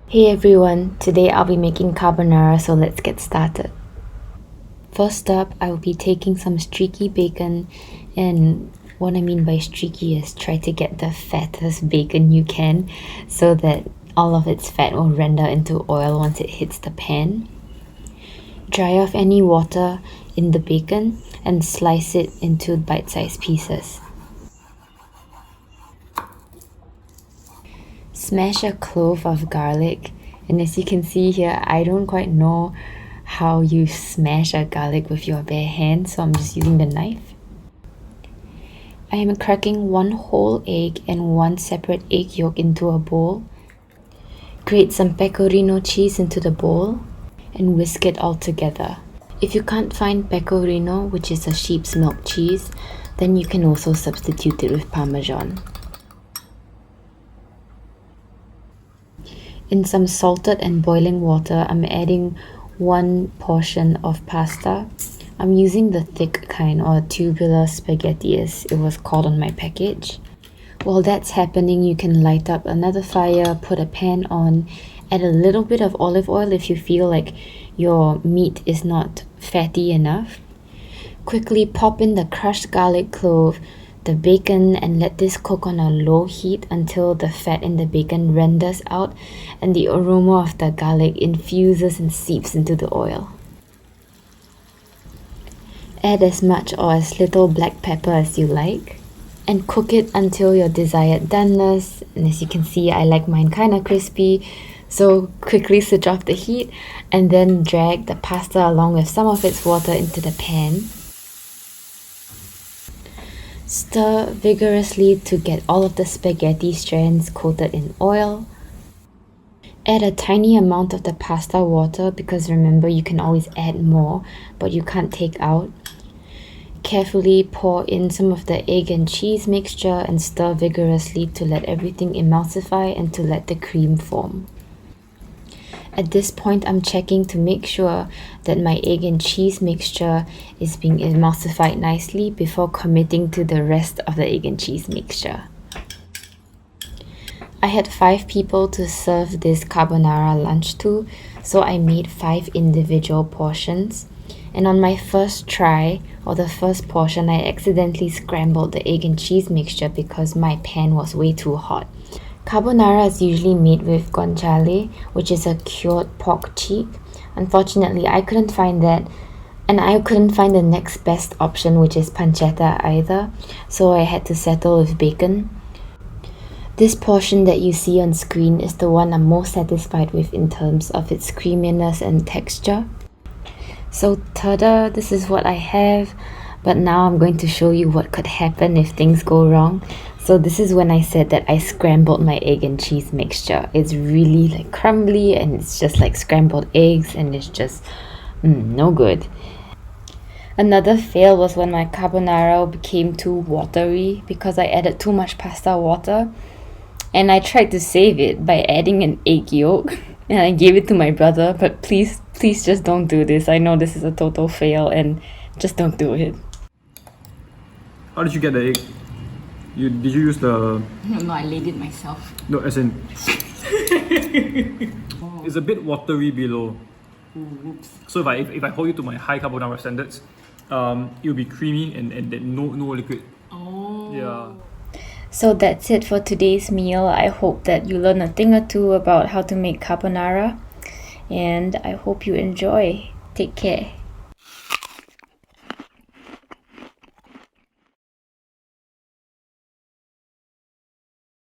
Hey everyone, today I'll be making carbonara, so let's get started. First up, I will be taking some streaky bacon, and what I mean by streaky is try to get the fattest bacon you can so that all of its fat will render into oil once it hits the pan. Dry off any water in the bacon and slice it into bite-sized pieces. Smash a clove of garlic, and as you can see here, I don't quite know how you smash a garlic with your bare hands, so I'm just using the knife. I am cracking one whole egg and one separate egg yolk into a bowl. Grate some pecorino cheese into the bowl and whisk it all together. If you can't find pecorino, which is a sheep's milk cheese, then you can also substitute it with parmesan. In some salted and boiling water, I'm adding one portion of pasta. I'm using the thick kind, or tubular spaghetti as it was called on my package. While that's happening, you can light up another fire, put a pan on, add a little bit of olive oil if you feel like your meat is not fatty enough. Quickly pop in the crushed garlic clove, the bacon, and let this cook on a low heat until the fat in the bacon renders out and the aroma of the garlic infuses and seeps into the oil. Add as much or as little black pepper as you like and cook it until your desired doneness. And as you can see, I like mine kinda crispy, so quickly switch off the heat and then drag the pasta along with some of its water into the pan. Stir vigorously to get all of the spaghetti strands coated in oil. Add a tiny amount of the pasta water because remember you can always add more, but you can't take out. Carefully pour in some of the egg and cheese mixture and stir vigorously to let everything emulsify and to let the cream form. At this point, I'm checking to make sure that my egg and cheese mixture is being emulsified nicely before committing to the rest of the egg and cheese mixture. I had 5 people to serve this carbonara lunch to, so I made 5 individual portions. And on my first try, or the first portion, I accidentally scrambled the egg and cheese mixture because my pan was way too hot. Carbonara is usually made with guanciale, which is a cured pork cheek. Unfortunately, I couldn't find that, and I couldn't find the next best option, which is pancetta either, so I had to settle with bacon. This portion that you see on screen is the one I'm most satisfied with in terms of its creaminess and texture. So tada, this is what I have, but now I'm going to show you what could happen if things go wrong. So this is when I said that I scrambled my egg and cheese mixture. It's really like crumbly and it's just like scrambled eggs and it's just no good. Another fail was when my carbonara became too watery because I added too much pasta water, and I tried to save it by adding an egg yolk and I gave it to my brother, but please just don't do this. I know this is a total fail and just don't do it. How did you get the egg? Did you use the... No, I laid it myself. No, as in... It's a bit watery below. Oops. So if I hold you to my high carbonara standards, it'll be creamy and no liquid. Oh. Yeah. So that's it for today's meal. I hope that you learn a thing or two about how to make carbonara, and I hope you enjoy. Take care.